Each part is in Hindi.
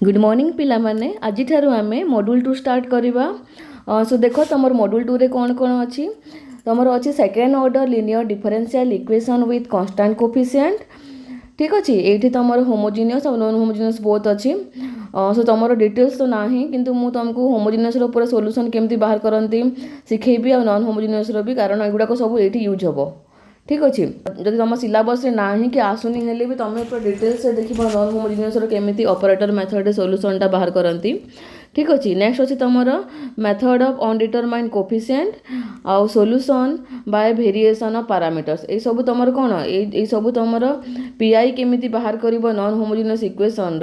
गुड मॉर्निंग पिला माने आज ठारू आमे मॉड्यूल 2 स्टार्ट करबा। सो देखो तमर मॉड्यूल 2 रे कौन कौन अच्छी तमर अच्छी second order linear differential equation with constant coefficient. ठीक अच्छे ये तुम होमोजिनियस और नॉन होमोजिनियस बहुत अच्छी। सो तुम डिटेल्स तो ना किंतु मु तुमको होमोजिनियस पूरा सॉल्यूशन केमती बाहर करती शिखेबी और नॉन होमोजिनियस भी कारण एगुड़ाक सब ये यूज हम। ठीक अच्छे जब तुम सिलेबस रे ना कि आसुनी हेले भी तुम पूरा डिटेल्स देख नॉन होमोजिनियस केमी ऑपरेटर मेथड सॉल्यूशन टा बाहर करती। ठीक अच्छे नेक्स्ट अच्छे तुम मेथड ऑफ अनडिटरमाइंड कोफिशिएंट आउ solution by variation of parameters ये सब तुम कौन ये सब तुम पीआई केमी बाहर कर नॉन होमोजिनियस इक्वेशन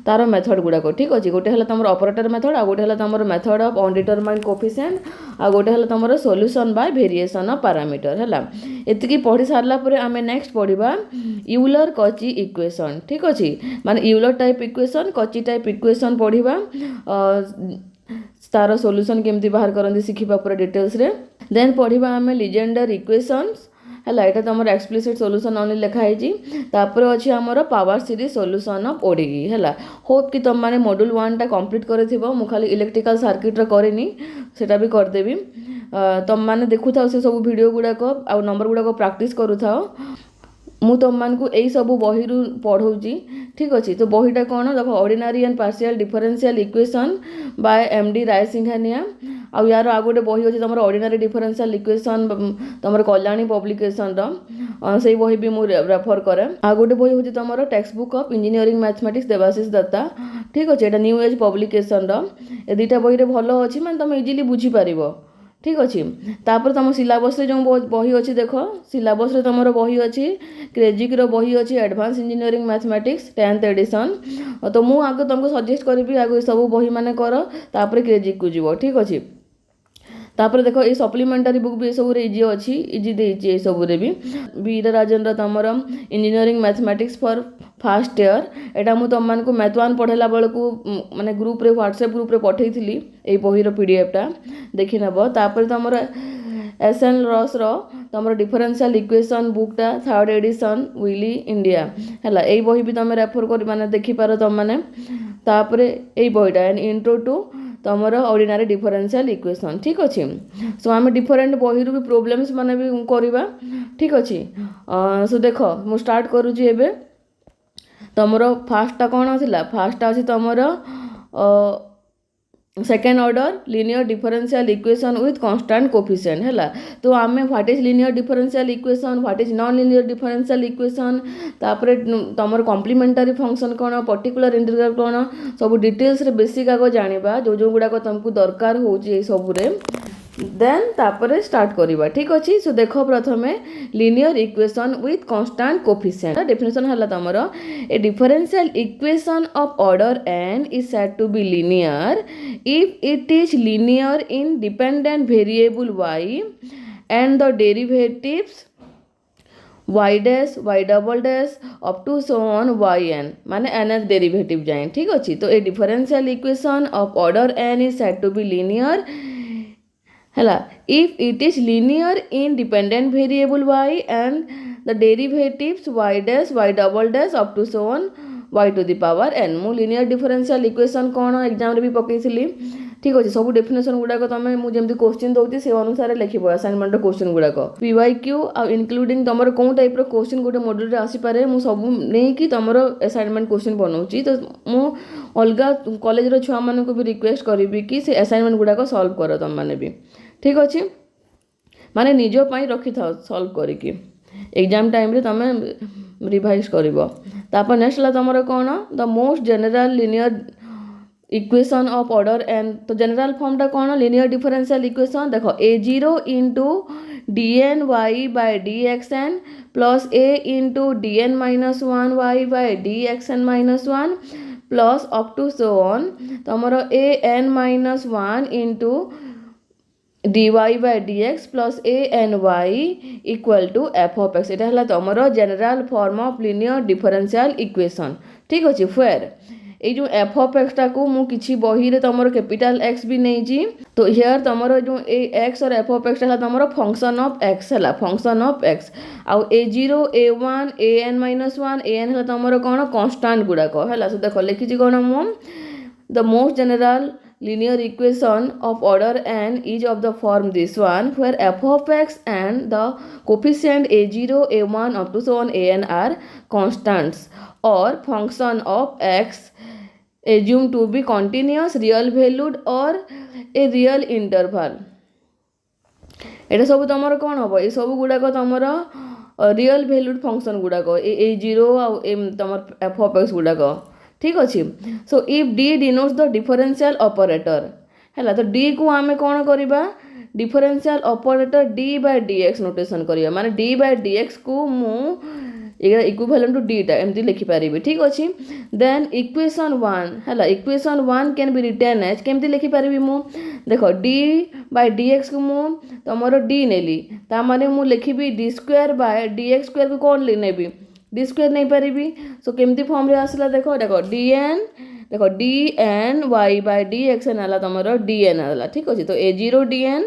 तार मेथड गुड़ाक। ठीक अच्छे गोटे है तुम ऑपरेटर मेथड आ गोटे है तुम मेथड ऑफ अनडिटरमाइंड कोफिशिएंट आ गोटे है तुम solution by variation of parameter है। एतिकी पढ़ी सारा पर आम नेक्स्ट पढ़ा यूलर कची इक्वेशन। ठीक अच्छे माने यूलर टाइप इक्वेशन कची टाइप इक्वेशन पढ़ा तार सॉल्यूशन केमती बाहर करती शिखा पूरा डिटेल्स रे। देन पढ़ा आम लीजेंडर इक्वेशंस है यहाँ तुम एक्सप्लिसिट सॉल्यूशन ओनली लिखाई तापर अच्छी आमर power series solution of ODE है। होप कि तुम मैंने मॉड्यूल 1 टा कंप्लीट कर खाली इलेक्ट्रिकल सर्किट करनी सेटा भी करदेवी। तुम मैंने देखु था से सब वीडियो गुड़ाक आ नंबर गुड़ाक प्रैक्टिस करू था मु तुम मानकु यही सब बही पढ़ाऊँगी। ठीक अच्छे तो बहीटा कौन देख ordinary and partial differential equation by MD Raisinghania आ यार आ गोटे बही अच्छे तुम ऑर्डिनरी डिफरेंशियल इक्वेशन तुम कल्याणी पब्लिकेशन से बही भी मुझे रेफर करे। आ गोटे बही हूँ तुम textbook of engineering mathematics Debashish Dutta. ठीक अच्छे यहाँ न्यू एज पब्लिकेशन ए दुईटा बही भल अच्छी मैंने तुम इजिली बुझीपार। ठीक अच्छे तापर तुम सिलेबस जो बही अच्छी देख सिलेबस तुम बही अच्छी क्रेजिक बही अच्छी advance engineering mathematics 10th addition. तो मुझे आगे तुमको सजेस्ट करी आगे सब बही मान कर तापर क्रेजिक को जीव। ठीक अच्छे तापर देख ये सप्लीमेंटारी बुक भी सब इजी अच्छी इजी देती सब भी वीर राजेंद्र तुम engineering mathematics for first year एटा मु तुम मानक मैथ 1 पढ़ेला बेलू माने ग्रुप रे व्हाट्सएप ग्रुप रे पठेई ये बहीर पीडीएफ टा देखि नब। तापर तुम एसएन रॉस तुम डिफरेंशियल इक्वेशन बुकटा 3rd एडिशन विली इंडिया है यही बही भी तुम रेफर कर माने देखिपार तुम मैंने। तापर यही बहीटा एंड इंट्रो टू तुम ऑर्डिनरी डिफरेंशियल इक्वेशन। ठीक अच्छे सो आम डिफरेंट बही भी प्रोब्लेम्स माने भी करवा। ठीक अच्छे सो देख मु स्टार्ट करुँची एबे तुमर फास्टा कौन था फास्टा अच्छी तुम second order linear differential equation with constant coefficient है। तो आम what is linear differential equation what is non linear differential equation तापर तुम कॉम्प्लीमेंटारी फंक्शन कौन पर्टिकुलर इंटीग्रल कौन सब डिटेल्स रे बेसिक आग जाना जो जो गुड़ाक तुमको दरकार हो सबुरे देन तापर स्टार्ट करवा। ठीक अच्छे सो देख प्रथमे linear equation with constant coefficient definition है तुम a differential equation of order n is said to be linear if it is linear in dependent variable y and the derivatives y dash y double dash up to so on yn माने nth डेरिवेटिव जाए। ठीक अच्छे तो a differential equation of order n is said to be linear है if it is linear in dependent variable y and the derivatives y dash y double dash up to so on y to the power n मु लिनियर डिफरेंशियल इक्वेशन कौन एग्जाम रे भी पकईली। ठीक अच्छे सब डेफिनेशन गुड़ाक तुम मुझे क्वेश्चन दौती से अनुसार लिख असाइनमेंट क्वेश्चन गुड़ाक पीवाईक्यू आ इनक्लूडिंग तुम कौन टाइप क्वेश्चन गोटे मॉड्यूल आसीपे मुझे सब नहीं तुम असाइनमेंट क्वेश्चन बनाऊँगी। तो मु अलग कॉलेज छुआ मान भी रिक्वेस्ट करी कि से असाइनमेंट गुड़ाक सॉल्व कर तुम मैंने भी। ठीक अच्छे माने निजपाई रखी था सॉल्व करके एग्जाम टाइम रे तुम रिवाइज कर। नेक्स्ट है तुम कौन the most general linear equation of order n तो जनरल फॉर्मटा कौन लिनियर डिफरेंशियल इक्वेशन देख a0 into dn y by dxn plus a into dn minus 1 y by dxn minus 1 plus up to so on तुम a n minus 1 into dy by dx plus a n y equal to f of x यहाँ तुम general form of linear differential equation. ठीक अच्छे फेयर ये जो एफ ऑफ एक्स टाक मुझे बही रे तुम कैपिटल एक्स भी नहीं तो हियर तुम जो ए एक्स और एफ ऑफ एक्स तुम फंक्शन ऑफ एक्स है फंक्शन ऑफ एक्स आउ A0 A1 an-1 an है तुम कौन कन्स्टाट गुड़ाक है। सो देख लिखी कौन मु the most general linear equation of order n is of the form this one where f of x and the coefficient A0 A1 up to so on an are constants or function of x assumed to be continuous real valued or a real interval एटा सब तुम कौन हम ये सब गुड़ाक तुम रियल भैल्यूड फंक्शन गुड़ाक A0 आउ तुम एफ ऑफ एक्स गुड़ाक ठीक अच्छे। So if D denotes the differential operator है तो डी को आम कौन करवा differential operator D by D X notation करवा माने डी बाय डी एक्स को मु इक्विवेलेंट टू डी टा एमती लिखिपारि ठीक अच्छे। देन इक्वेशन 1 है equation 1 can be written as केमती लिखिपारि मु देख डी बाय डी एक्स को मु तुम डी नेली ता माने मु लिखिबी d square by D x square को कौन नेबी डी स्क्वायर नहीं पारि। सो केमती फॉर्म रे आसला देख डी एन देख D N Y by D X N है तुम डी एन है ठीक अच्छे। तो A0 D N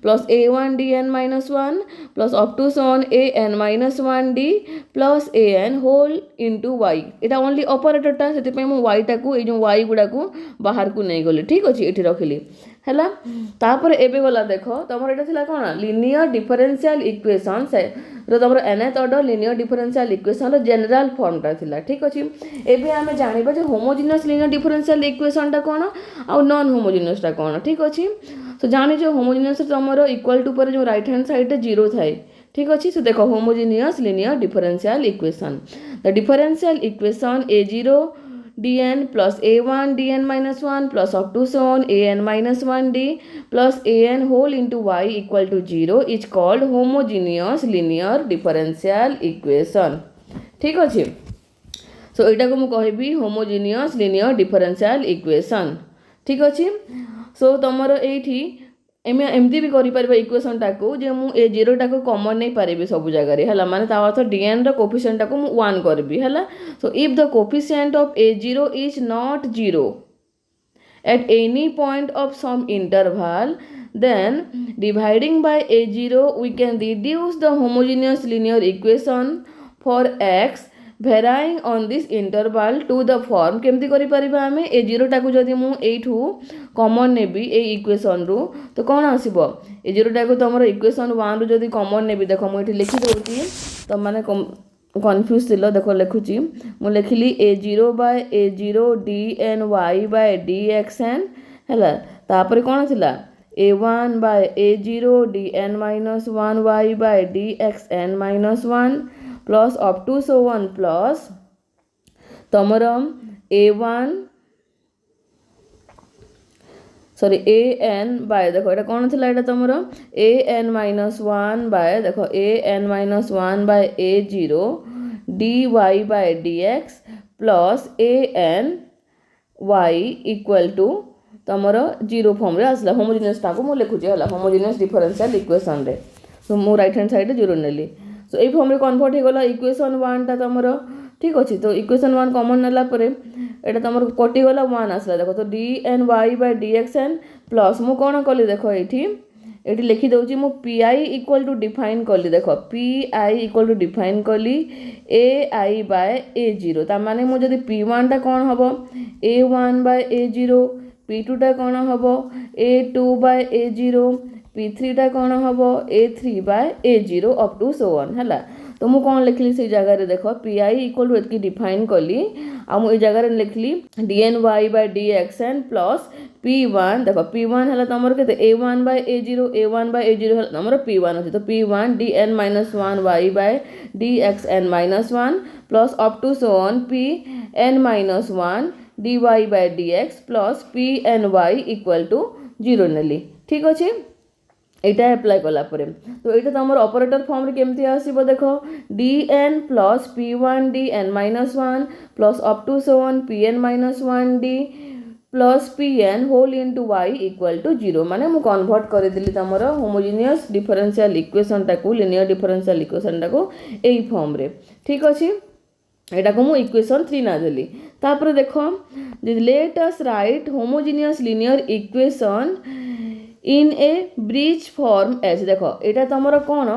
plus A1 D N -1 plus up to so on an-1 D plus an whole into Y यहाँ ओनली ऑपरेटरटा से वाई टाक ये वाई गुड़ा को बाहर को नहीं गली ठीक अच्छे ये रखिली है। तापर एबे गला देख तुम यहाँ कौन लिनियर डिफरेंशियल इक्वेशन तुम nth order linear differential equation general फॉर्मटा थिला ठीक अच्छे। एबे आमे जानिबा जे होमोजिनियस लिनियर डिफरेंशियल इक्वेशन टा कौन आ नॉन होमोजिनियस टा कौन ठीक अच्छे। सो जानी जो होमोजिनियस तुम इक्वल टू पर जो राइट हैंड साइड रे 0 थाए ठीक अच्छे। सो देखो homogeneous linear differential equation the differential equation A0 dn plus A1 dn -1 plus up to so on an-1 d plus an whole into y equal to 0 is called homogeneous linear differential equation ठीक अच्छे। सो यहाँ को मुझे कहबी homogeneous linear differential equation ठीक अच्छे। सो तुम ये एमती भी कर इक्वेशन टाक जे मुझे A0 टाक कॉमन नहीं पारि सब जगह है माने ता अर्थ dn कोफिशिएंट टाक मु 1 करबी है। So if the coefficient of A0 is not 0 at any point of some interval then dividing by A0 we can reduce the homogeneous linear equation for x varying on this interval to the form केमती करि परिबा आमे A0 टाकू जदि मु एठू कॉमन नेबी ए इक्वेशन रु तो कौन आसीबो A0 टाकू तमरो इक्वेशन 1 रु जदि कॉमन नेबी देखो मु एठी लिखि दोती तो माने कन्फ्यूज थिलो देखो लिखुची मु लिखिली A0 by A0 dny by dxn हैला तापर कोन थिला A1 by A0 dn-1y by dxn-1 plus up to so on plus तमरम A1 sorry an by देखो এটা कोन थिला এটা तमरो an-1 by देखो an-1 by A0 dy by dx plus an y equal to तमर 0 फॉर्म रे आसला होमोजिनियस टाको मु लिखुची हला होमोजिनियस डिफरेंशियल इक्वेशन रे सो मु राइट हैंड साइड 0 नेली सो ए फॉर्म रे कन्वर्ट हे गला इक्वेशन 1 ता तमर ठीक अछि। तो इक्वेशन 1 कॉमन नेला परे एटा तमर कटि गला 1 आसला देखो तो dny by dxn प्लस मु कोन कली देखो एठी लिखि दउची मु pi इक्वल टू डिफाइन कली देखो pi इक्वल टू डिफाइन कली ai by a0 ता माने मु जदी p1 ता कोन हबो a1 by a0 p2 टा कौन हम A2 by A0 p3 टा कौन हम A3 by A0 up to so on है। तो मु कौन लिखली से जगह रे देखो pi इक्वल टू एतकी डिफाइन कली आ मु ए जगह रे लिखली dny by dxn plus p1 देखो p1 है तमर के A1 by A0 है तमर p1 अछि तो p1 dn-1 y by dxn-1 plus up to so on pn-1 dy by dx plus pny equal to 0 नेली ठीक अच्छे। एटा अप्लाई कला परे तो एटा तमर ऑपरेटर फॉर्म रे केमती आसीबो देखो dn plus p1 dn-1 plus up to so on pn-1 d plus pn whole into y equal to 0 माने मु कन्वर्ट कर दिली तमर होमोजेनियस डिफरेंशियल इक्वेशन टाको लिनियर डिफरेंशियल इक्वेशन टाको एई फॉर्म रे ठीक अछि। एटा को मु इक्वेशन 3 ना देली तापर देखो let us right homogeneous linear equation in A bridge form H देख एटा तुमर कौन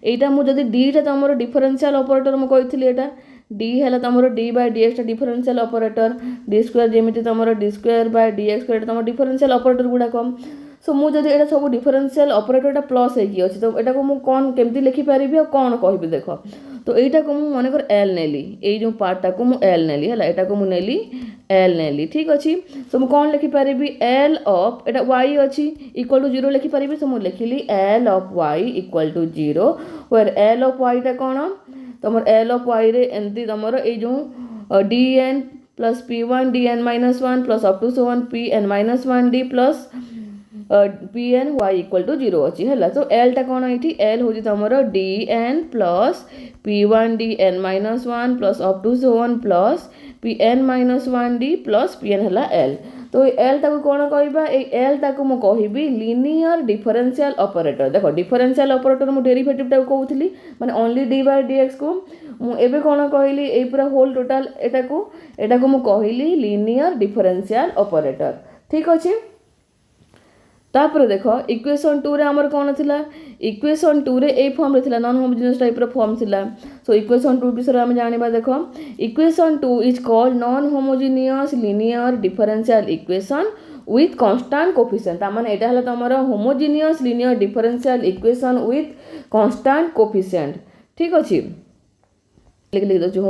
एटा मुझे डीटा तुम डिफरेंशियल ऑपरेटर मुझे कही एटा डी है तुम d by D x differential operator d square जमी तुम d square by D x square तुम डिफरेंशियल ऑपरेटर गुड़ाक सो मुझे ये सब डिफरेंशियल ऑपरेटर प्लस होगी अच्छे तो यहाँ को कौन केमती लिखिपारि और कौन कहि देख तो यहाँ को मुझे मनकर एल नेली ये जो पार्टा को मुझे एल नेली है यहाँ को मुझे नेली एल नेली ठीक अच्छे सो मुझे कौन लिखिपारि एल ऑफ एटा वाई अच्छी इक्वल टू 0 लिखिपारि सो मुझे लिखिली L of y equal to 0 where L of वाईटा कौन तुम एल ऑफ वाई रे एमती तुम ये जो d N plus p one d n minus one plus up to so on p n minus one d plus p n y equal to 0 अच्छी है तो एल टा कौन ये एल हूँ तुम D N plus p one d n minus one plus up to so on plus p n minus one d plus p n है एल तो एल टाक कौन कहबा एल टाक मु कहबी लिनियर डिफरेंशियल ऑपरेटर देखो डिफरेंशियल ऑपरेटर मु डेरिवेटिव टाक कहउथली माने only d by D x को मु एबे कौन कहली ए पूरा होल टोटल एटा को मु कहली लिनियर डिफरेंशियल ऑपरेटर ठीक अच्छे तापर देख इक्वेशन 2 रे हमर कौन थिला इक्वेशन 2 रे ए फॉर्म रे थिला नॉन होमोजेनियस टाइप रो फॉर्म थिला सो इक्वेशन 2 विषय हम जानिबा देख equation 2 is called non homogeneous linear differential equation with constant coefficient ता माने एटा हला तमरो homogeneous linear differential equation with constant coefficient ठीक अछि लिख दो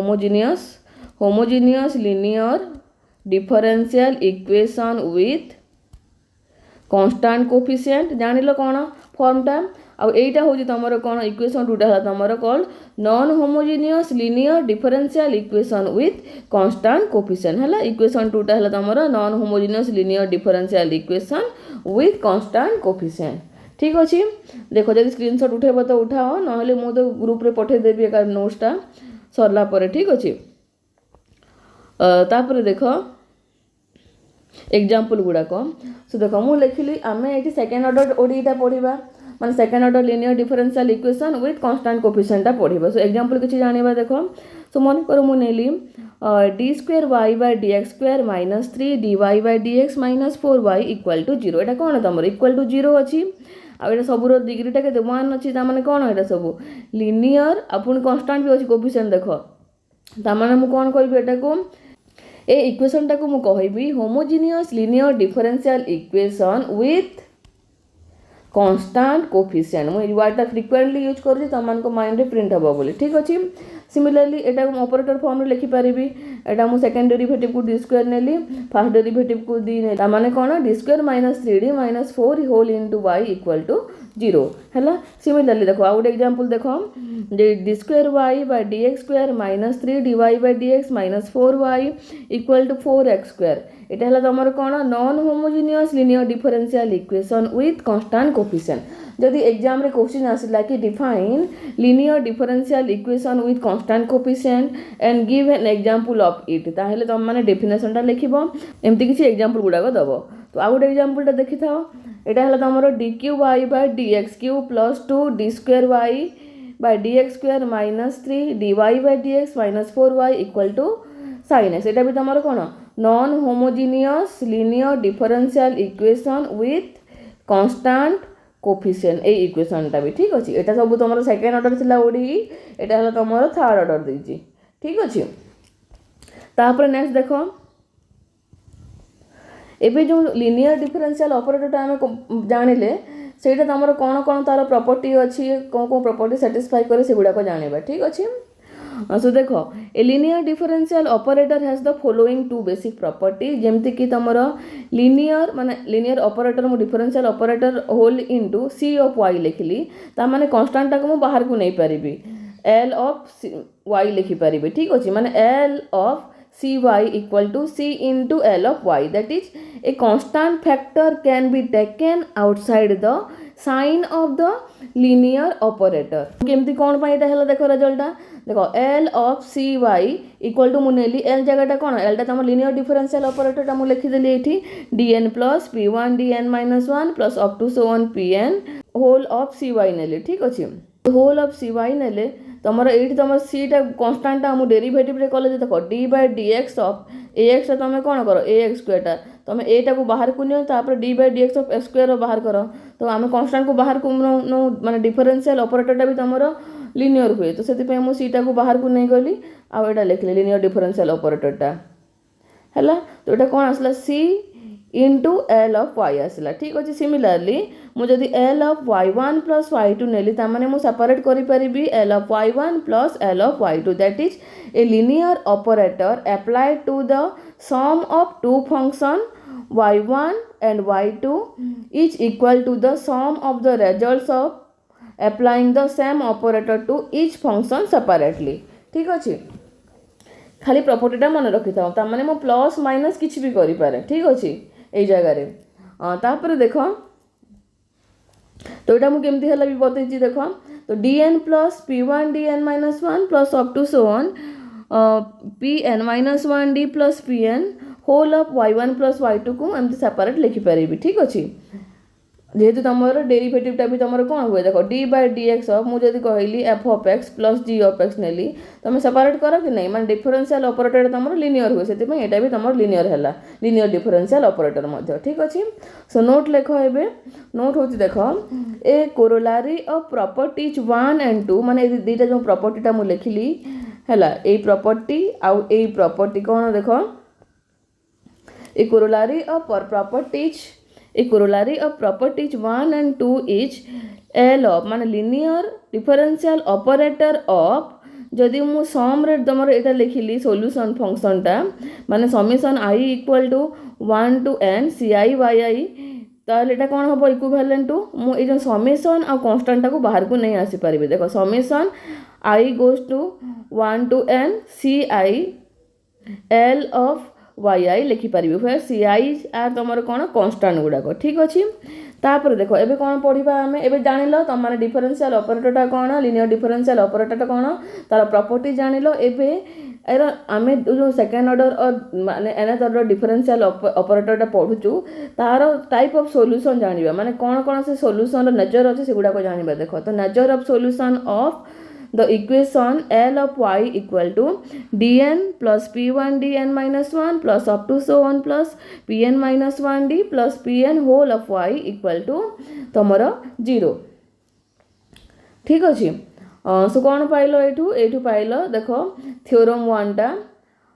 homogeneous linear differential equation with constant coefficient जानिल कौन फॉर्मटा आईटा हूँ तुम कौन इक्वेशन 2 है तुम called non homogeneous linear differential equation with constant coefficient है इक्वेशन 2 है तुम non homogeneous linear differential equation with constant coefficient ठीक अच्छे देख जब स्क्रीनशॉट उठेब तो उठाओ ना मुझे ग्रुप रे पठेदेवी एक नोट्सटा सरला पर ठीक अच्छे तापर देख एग्जाम्पल गुड़ाक सो देख मुझे लिखिली आम ये सेकेंड ऑर्डर ओडीटा पढ़ा माने second order linear differential equation with constant coefficient पढ़ा सो एग्जाम्पल किसी जाना देख सो मन कर मुझे नेली d square y by D x square minus 3 d y by D x minus 4 y equal to 0 यहाँ कौन तुम इक्वल टू 0 अच्छी आउ सबूर डिग्रीटा के 1 अच्छी ताने कौन यहाँ सब लिनियर आपुण कांस्टेंट भी अच्छी कोफिशिएंट देख ताने मुझे कौन कह एटा को ए इक्वेशन टाक मु कहबी homogeneous linear differential equation with constant coefficient मु वर्डटा फ्रिक्वेंटली यूज कर तुम माइंड रे प्रिंट हम बोली ठीक अच्छे सिमिलरली एटा ऑपरेटर फॉर्म रे लिखि पारिबी एटा मु सेकंड डेरिवेटिव को डी स्क्वायर नेली फर्स्ट डेरिवेटिव को डी ने माने कोन d square minus 3d minus 4 whole into y equal to 0 हैला सिमिलरली देखो आउट एग्जांपल देखो d square y by dx square minus 3 dy by dx minus 4y equal to 4x square एटा हला तमर कोन non homogeneous linear differential equation with constant coefficient जदि एग्जाम रे क्वेश्चन आसिला कि define linear differential equation with constant coefficient and give an example of it ताहेले तुम माने डेफिनेशन टा लिखिबो एमती किसी एग्जांपल गुडाको दबो तो आउ गोटे एग्जांपल टा देखि थाओ एटा हला तमरो dq y by dx cube plus 2 d square y by dx square minus 3 dy by dx minus 4y equal to sin x एटा भी तमरो कोन non homogeneous linear differential equation with constant coefficient ए इक्वेशन टा भी ठीक अच्छे एटा सब तुम सेकेंड ऑर्डर थिला ओडीई एटा हला तुम थर्ड ऑर्डर देजी ठीक अच्छे तापर नेक्स्ट देखो एबे जो लिनियर डिफरेंशियल ऑपरेटर आम जानिले सेटा तुम कौन कौन तार प्रॉपर्टी अच्छी कौन कौन प्रॉपर्टी सैटिस्फाई करे से गुड़ाक जानिबा ठीक अच्छे सो देखो a linear differential operator has the following two basic property जेमती कि तुमर लिनियर माने लिनियर ऑपरेटर मु differential operator whole into c of y लिखली ता माने कांस्टेंट टाक मु बाहर को नहीं पारिबी एल ऑफ वाई लिखि पारिबी ठीक अछि माने L of C y equal to c into L of y that is a constant factor can be taken outside the sign of the linear operator केमती कौन पाई एटा हला देखो रिजल्टटा देखो L of C y equal to मुनेली एल जगहटा कौन एलटा तुम लिनियर डिफरेंशियल ऑपरेटरटा मु लिखिदेली एठी dn plus p1 dn minus 1 plus up to so 1 pn whole of C Y नेली ठीक अछि होल ऑफ सी वाई नेले तुम ये तुम सीटा कन्स्टाटा मु डेरिवेटिव रे कले देखो d by D x of a x तुम कौन कर ए एक्स स्क्वायर तुम एटा को बाहर को नियो तापर d by D x of x square बाहर कर तो आम कांस्टेंट को बाहर को नो माने डिफरेंशियल ऑपरेटरटा भी तुम लिनियर हुए तो से मुझे सीटा को बाहर को नहीं गली आटा लिखली लिनियर डिफरेंशियल ऑपरेटरटा है तो यहाँ कौन आसला सी इंटू एल ऑफ वाई आसला ठीक अच्छे सिमिलारली मुझे L of y1 plus y2 नेली ताने मुझे सेपरेट करी L of y1 plus L of y2 that is a linear operator applied to the sum of two function y1 and y2 is equal to the sum of the results of applying the same operator to each function separately ठीक अच्छे खाली प्रॉपर्टीटा मन रखी था ताने मो प्लस माइनस किसी भी करि पारे ठीक अच्छे यही जगह तापर देख तो यहाँ मुझे केमती है भी बतई देख तो dn plus p1 dn minus 1 plus up to so on pn minus 1 d plus pn whole of y1 plus y2 को एमती सेपरेट लिखिपारि ठीक अच्छे जेहेतु तुम डेरिवेटिवटा भी तुम कौन हुए देख D by D x of मुझे कहली F of X plus G of X नेली तुम सेपरेट कर कि नहीं माने डिफरेंशियल ऑपरेटर तुम लिनियर हुए से यहाँ भी तुम लिनियर है लिनियर डिफरेंशियल ऑपरेटर ठीक अच्छे सो नोट लेख ए नोट हूँ देख a corollary of properties 1 and 2 माने दीटा जो प्रॉपर्टीटा मुझे लिखिली है ये प्रॉपर्टी आउ ए प्रॉपर्टी कौन देख a corollary of properties A corollary of properties 1 and 2 is L of माने linear differential operator of जदि मु सम रे तुम यहाँ लिखिली सोल्यूशन फंक्शनटा माने summation i equal to 1 to n ci yi ताले एटा कौन हम इक्विवेलेंट टू मुझे जो समीशन आ कांस्टेंट को बाहर को नहीं आसी पारिबे देखो summation i goes to 1 to n ci l of yi लिखिपारि फिर सी आई आर तुम कौन कन्स्टाट गुड़ाक ठीक अच्छे तापर देख एबे कौन पढ़ा आम ए जान तुम मैंने डिफरेंशियल ऑपरेटरटा कौन लिनियर डिफरेंशियल ऑपरेटरटा कौन तार प्रॉपर्टी जान एबे आम जो सेकेंड ऑर्डर और माने एनथ ऑर्डर डिफरेंशियल ऑपरेटरटा पढ़ुचु तार टाइप ऑफ सॉल्यूशन जानिबा माने कौन कौन से सॉल्यूशन नेचर अच्छे से गुड़ाक जानिबा देख तो nature of solution of the equation L of y equal to dn plus p1 dn minus 1 plus up to so on plus pn minus 1 d plus pn whole of y equal to तमर 0 ठीक अच्छे सो कौन पाइल एठू पाइल देख थ्योरम 1 टा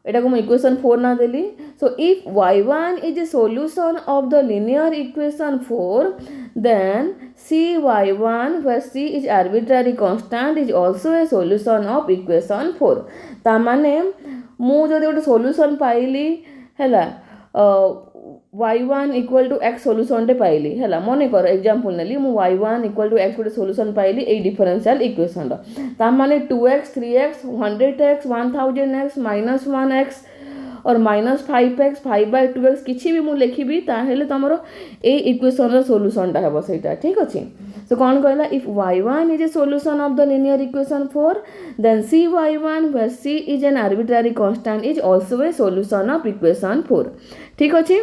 एटा को इक्वेशन 4 ना देली so if y1 is a solution of the linear equation 4 then cy1 where c is arbitrary constant is also a solution of equation 4 ता माने मु जदि गोटे सॉल्यूशन पाइली हैला y1 equal to x solution टे पाइली हैला मने कर एग्जांपल नेली मु y1 इक्वल टू x गोटे सॉल्यूशन पाइली ए डिफरेंशियल इक्वेशन ता माने 2x 3x 100x 1000x -1x और -5x 5/2x किसी भी मुझे लिखी ताहले तुम ए इक्वेशन सॉल्यूशनटा हे सहीटा ठीक अच्छे सो कौन कहला if y1 is a solution of the linear equation 4 then cy1 where c is an arbitrary constant is also a solution of equation 4 ठीक अच्छे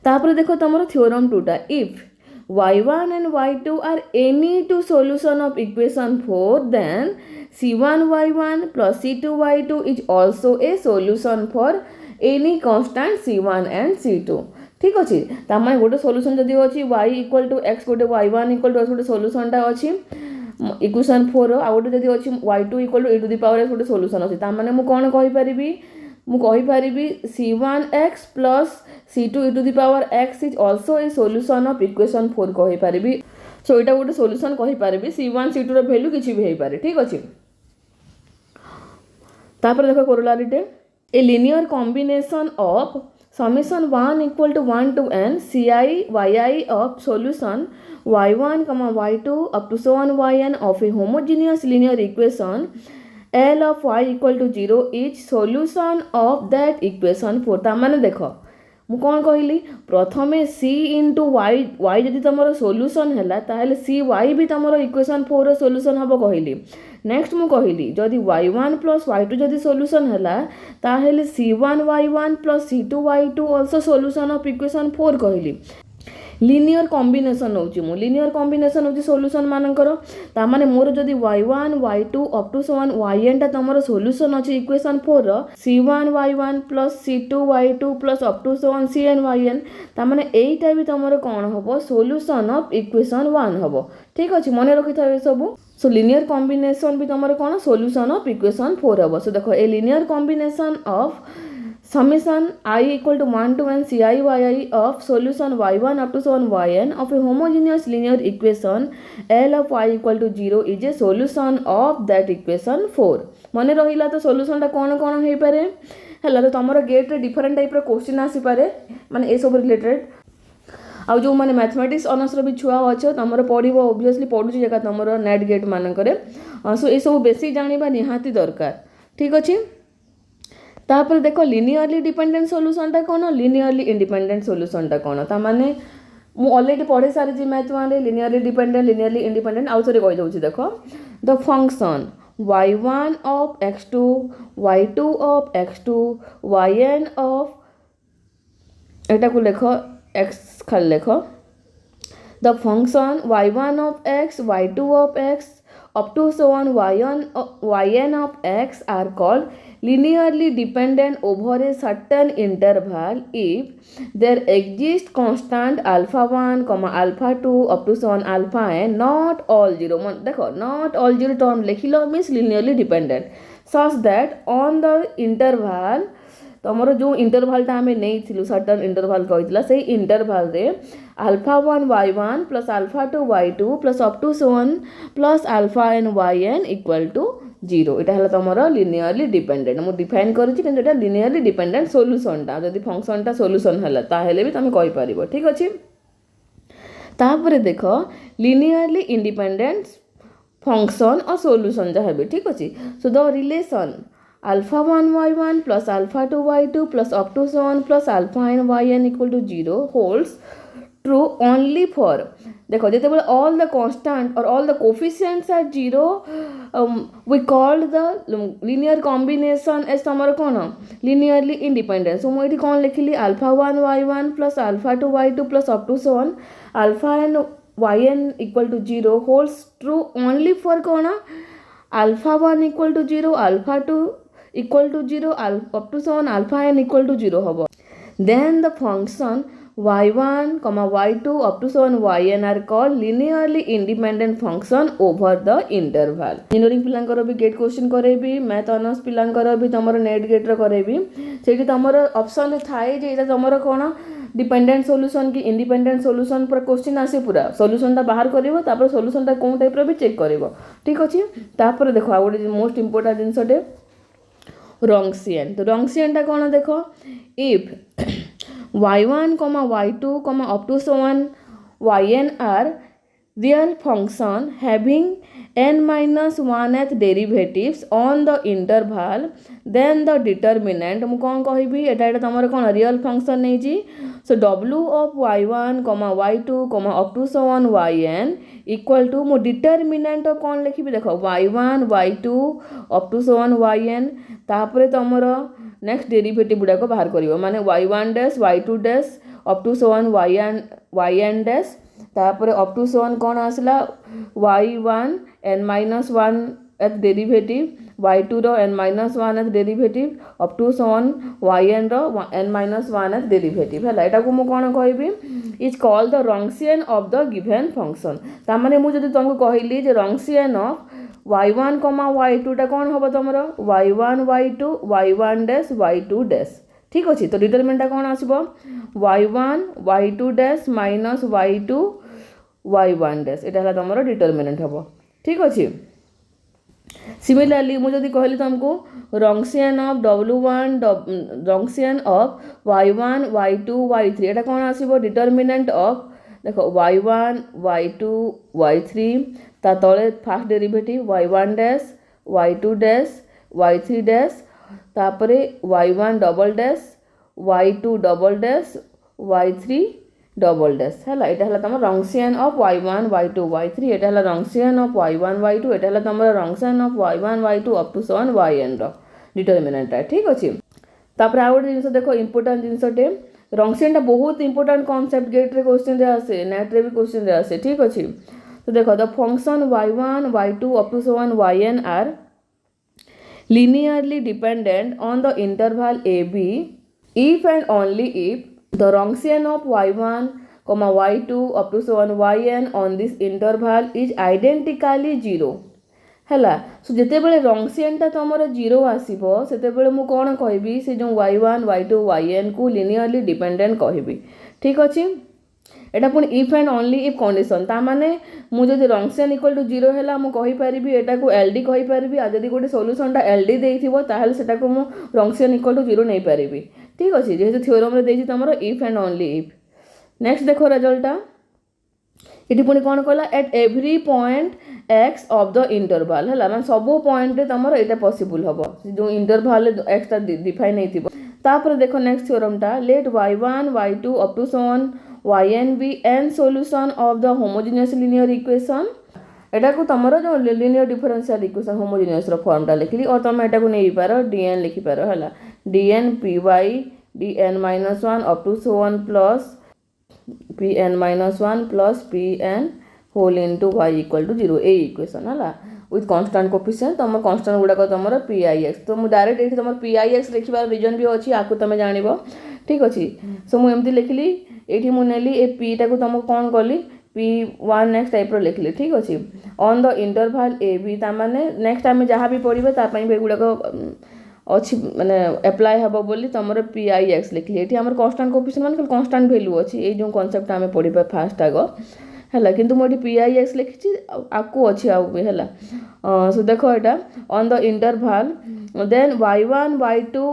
तापर देखो तुम थ्योरम 2 टा if y1 and y2 are any two solution of equation 4 then c1 y1 plus c2 y2 is also a solution for any constant c1 and c2 ठीक अच्छे तार गोटे सॉल्यूशन जदि अच्छी y इक्वल टू x गोटे y1 इक्वल टू x गोटे सॉल्यूशनटा अच्छी इक्वेशन 4 आ गोटे जदि अच्छी y2 equal to e to the power x गोटे सॉल्यूशन अच्छी तार माने मु कोन कहि परिबी मु कहि परिबी c1x plus c2 e to the power x is also a solution of equation 4 कहि परिबी सो एटा गोटे सॉल्यूशन कहि परिबी c1 c2 रो वैल्यू किछि भी हे पारे ठीक अछि तापर देखो कोरोलारीटे a linear combination of summation 1 equal to 1 to n ci yi of solution y1 y2 up to so on yn of a homogeneous linear equation L of y equal to 0 is solution of that equation 4 ता माने देखो मु कौन कहली प्रथमे c इंटू वाई वाई जदि तुम सॉल्यूशन है ताहले सी वाई भी तुम इक्वेशन 4 रो सॉल्यूशन हम कहली नेक्स्ट मु कहली जदि y1 प्लस y2 जदि सॉल्यूशन है ताहले c1 y1 plus c2 y2 also solution of equation 4 कहली लिनियर कॉम्बिनेशन होची मु लिनियर कॉम्बिनेशन होची सॉल्यूशन मानकर ता माने मोर जदी y1 y2 up to 7 yn ता तमरो सॉल्यूशन अछि इक्वेशन 4 रो c1 y1 plus c2 y2 plus up to 7 cn yn ता माने एईटा भी तमरो कोन हबो सॉल्यूशन ऑफ इक्वेशन 1 हबो ठीक अछि मने रखि थाबे सब सो लिनियर कॉम्बिनेशन भी तमरो कोन सॉल्यूशन ऑफ इक्वेशन 4 हबो सो देखो a linear combination of summation I equal to 1 to n ci yi of solution y1 up to 7 yn of a homogeneous linear equation L of y equal to 0 is a solution of that equation 4 मने रहिला तो सॉल्यूशन टा कोन कोन हे पारे हला तो तमरो गेट रे डिफरेंट टाइप रो क्वेश्चन आसी पारे माने ए सब रिलेटेड आ जो माने मैथमेटिक्स ऑनर्स रो भी छुआ अछो तमरो पढिबो ऑब्वियसली पढुची जका तमरो नेट गेट मान करे सो ए सब बेसिक जानिबा निहाती दरकार ठीक अछि तापर देखो लिनियरली डिपेंडेंट सॉल्यूशन टा कोन लिनियरली इंडिपेंडेंट सॉल्यूशन टा कोन ता माने मु ऑलरेडी पढे सारी जी मैथ वाले लिनियरली डिपेंडेंट लिनियरली इंडिपेंडेंट आउ थोड़े कहि दउची देखो the function y1 of x2 y2 of x2 yn of एटा को लेखो x खाली लेखो the function y1 of x y2 of x up to so on yn of x are called linearly dependent over a certain interval if there exists constant alpha 1 alpha 2 up to so on alpha n not all zero देखो not all zero term लिखिलो means linearly dependent such that on the interval तमरो जो इंटरवल टा हमें नहीं थिलु सर्टेन इंटरवल कहितला से इंटरवल रे alpha 1 y1 plus alpha 2 y2 plus up to 7 plus alpha n yn equal to 0 एटा हला तमरो लिनियरली डिपेंडेंट मु डिफाइन करूची कि एटा लिनियरली डिपेंडेंट सॉल्यूशन टा जदी फंक्शन टा सॉल्यूशन हला ता हेले भी तमे कहि परिबो ठीक अछि तापरे देखो लिनियरली इंडिपेंडेंट फंक्शन और सॉल्यूशन जहा भी ठीक अछि so the relation alpha 1 y1 plus alpha 2 y2 plus up to so on plus alpha n yn equal to 0 holds true only for देखो जते बोले all the constant or all the coefficients are 0 we call the linear combination as तमरो कोन linearly independent so मोइठी कोन लिखिली alpha 1 y1 plus alpha 2 y2 plus up to so on alpha n yn equal to 0 holds true only for cone alpha 1 equal to 0 alpha 2 equal to 0 up to so on alpha n equal to 0 hobo then the function y1 y2 up to so on yn are called linearly independent function over the interval engineering पिलांकर भी गेट क्वेश्चन करेबी मैथ ऑनर्स पिलांकर भी तमरो नेट गेट रो करेबी सेठी तमरो ऑप्शन रे थाए जे एटा तमरो कोन डिपेंडेंट सॉल्यूशन की इंडिपेंडेंट सॉल्यूशन पर क्वेश्चन आसे पूरा सॉल्यूशन टा बाहर करिवो तापर सॉल्यूशन टा कोन टाइप रो भी चेक करिवो ठीक अछि तापर देखो आ गोटे मोस्ट इंपोर्टेंट जिंसटे रॉन्गसियन तो रॉन्गसियन टा कोन देखो if y1 y2 up to so on yn are real function having n minus 1th derivatives on the interval then the determinant मु कोन कहबी एटा एटा तमरो कोन रियल फंक्शन नै जी सो w of y1 y2 up to so on yn equal to मु डिटरमिनेंट कोन लिखिबी देखो y1 y2 up to so on yn तापरे तमरो नेक्स्ट डेरिवेटिव गुडा को बाहर करिवो माने y1 dash y2 dash up to so on yn dash तापर अप टू सोन कौन आसला y1 n minus 1 एट डेरिवेटिव y2 रो n minus 1 एट derivative up to so on yn रो n minus 1 एट डेरिवेटिव हला एटा को मु कोन कहबी is called the Wronskian of the given function ता माने मु जदी तुमको कहली जे रॉन्गसियन ऑफ y1 y2 टा कोन होबो तमरो y1 y2 y1 dash y2 dash ठीक अछि तो डिटरमिनेंट कौन आसीबो y1 y2 dash minus y2 y1 dash एटा हला तमरो डिटरमिनेंट हबो ठीक अछि सिमिलरली मु जदी कहली तुमको रॉन्गसियन of w1 रॉन्गसियन of y1 y2 y3 एटा कौन आसीबो डिटरमिनेंट ऑफ देखो y1 y2 y3 ता तळे first derivative y1 dash y2 dash y3 dash तापरे y1 double dash y2 double dash y3 double dash हला एटा हला तमर Wronskian of y1 y2 y3 एटा हला रॉन्गसियन ऑफ y1 y2 एटा हला तमर Wronskian of y1 y2 up to so on yn रो डिटरमिनेंट ठीक अछि तापरे आ गोटे जिंस देखो इंपोर्टेंट जिंसटे रंगसेनटा बहुत इंपोर्टेंट कॉन्सेप्ट गेट रे क्वेश्चन रे आसे नेट रे भी क्वेश्चन रे आसे ठीक अछि। तो देखो the function y1 y2 up to so on yn are linearly dependent on the interval ab if and only if the Wronskian of y1 comma y2 up to so on yn on this interval is identically 0 हैला। सो जितेबले रंगसियनटा तुमर 0 आसीबो सेतेबले मु कोन कहबी से जो y1 y2 yn को लिनियरली डिपेंडेंट कहबी ठीक अछि। एटा पुनी if and only if condition ता माने मु जदि रंगसियन इक्वल टू 0 हैला मु कहि परिबी एटा को एलडी कहि परिबी आ जदि गोटे सॉल्यूशन टा एलडी देइथिबो ताहले सेटा को मु रंगसियन इक्वल टू 0 नै परिबी ठीक अछि। जेहेतु थ्योरम रे देइछि तुमर if and only if. Next देखो रिजल्टटा इटी पुनी कोन कहला at every point x of the interval हैला माने सब पॉइंट रे तमरो एटा पॉसिबल हबो जो इंटरवल x ता डिफाइन नै थिबो। तापर देखो नेक्स्ट थ्योरम टा let y1 y2 up to so on yn be n solution of the homogeneous linear equation. एटा को तमरो जो लिनियर डिफरेंशियल इक्वेशन होमोजेनियस रो फॉर्म टा लिखली और तमे एटा को नै पारो dn लिखि पारो हैला dn py dn -1 up to so on plus pn -1 plus pn whole into y equal to 0 A equation हला विथ कांस्टेंट कोएफिशिएंट तम कांस्टेंट गुडा को तमरो pix। तो मु डायरेक्ट एठी तमर pix लिखिबार रीजन भी अछि आकु तमे जानिबो ठीक अछि। सो मु एमती लिखली एठी मु नेली ए p टा को तम कोन करली p1 नेक्स्ट टाइप रो लिखली ठीक अछि on the interval a b ता माने नेक्स्ट टाइम जहां भी पढिबे ता पई बे गुडा को अच्छी माने अप्लाई हबो बोली तमरो pix लिखली एठी हमर कांस्टेंट कोएफिशिएंट माने कांस्टेंट वैल्यू अछि ए जो कांसेप्ट हमें पढिबा फास्ट आगो हैला किंतु मोटी pix लिखिछि आकु अछि आउ हैला। सो देखो एटा on the interval then y1 y2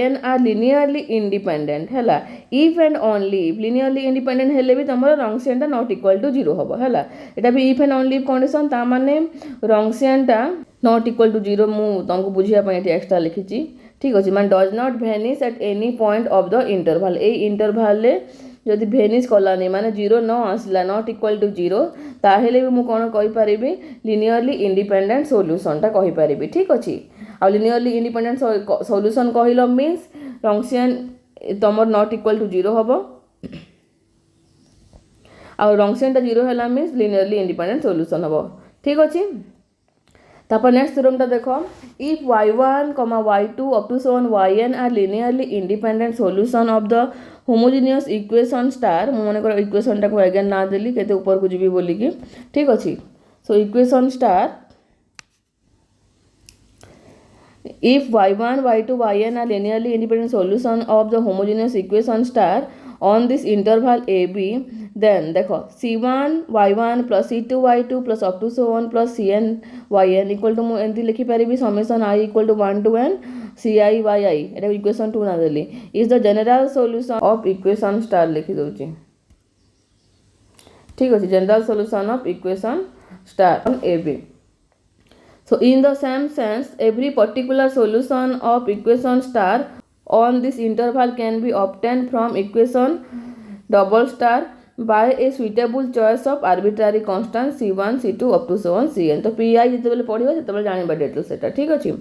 yn are linearly independent हैला if and only if linearly independent हेले भी तमरो रंगसियनटा नॉट इक्वल टू 0 हबो हैला। एटा भी if and only if condition ता माने रंगसियनटा नॉट इक्वल टू 0 मु तुमको बुझिया पय एटी एक्स्ट्रा लिखिछि ठीक अछि माने does not vanish eight any point of the interval A interval ले जदि वेनिश कलानी माने 0 न आसला नॉट इक्वल टू 0 ताहेले भी मु कोन कहि परिबी लिनियरली इंडिपेंडेंट सॉल्यूशन टा कहि परिबी ठीक अछि। आ लिनियरली इंडिपेंडेंट सॉल्यूशन कहिलो मींस रंगसियन तमर नॉट इक्वल टू 0 हबो आ रंगसियन टा 0 हैला मींस लिनियरली इंडिपेंडेंट सॉल्यूशन हबो ठीक अछि। तापर नेक्स्ट थ्योरम टा देखो if y1 y2 up to so on yn are linearly independent solution of the homogeneous equation star मु माने कर इक्वेशन टा को अगेन ना देली केते ऊपर को जीवी बोली कि ठीक अछि। So equation star if y1 y2 yn are linearly independent solution of the homogeneous equation star on this interval ab then देखो c1 y1 plus c2 y2 plus up to so on plus cn yn equal to मु एंती लिखि परिबी summation i equal to 1 to n ci yi एटा इक्वेशन 2 ना देली is the general solution of equation star लिखि दोची ठीक अछि general solution of equation star on ab। So in the same sense every particular solution of equation star on this interval can be obtained from equation double star by a suitable choice of arbitrary constant c1 c2 up to so on cn। तो pi जेतेबेले पढिबो सेतेबेले जानिबा डेटल सेटा ठीक अछि।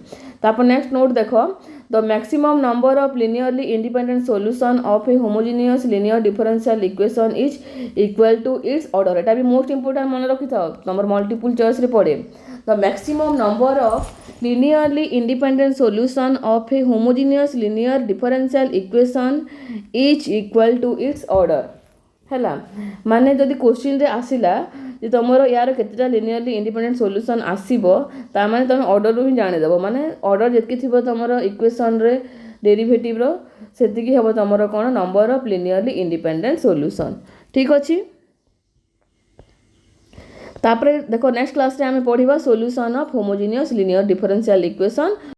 तापर नेक्स्ट नोट देखो the maximum number of linearly independent solution of a homogeneous linear differential equation is equal to its order। एटा भी मोस्ट इंपोर्टेंट मन रखि थाओ नंबर मल्टीपल चॉइस रे पड़े the maximum number of linearly independent solution of a homogeneous linear differential equation is equal to its order हैला। माने जदि क्वेश्चन रे आसिला जे तमरो यार केतेटा लिनियरली इंडिपेंडेंट सॉल्यूशन आसीबो ता माने तमे ऑर्डर रो ही जानि देबो माने ऑर्डर जेतकी थिबो तमरो इक्वेशन रे डेरिवेटिव रो सेतिकी हेबो तमरो कोन number of linearly independent solution ठीक अछि। तापरे देखो नेक्स्ट क्लास रे हमें पढिबा solution of homogeneous linear differential equation.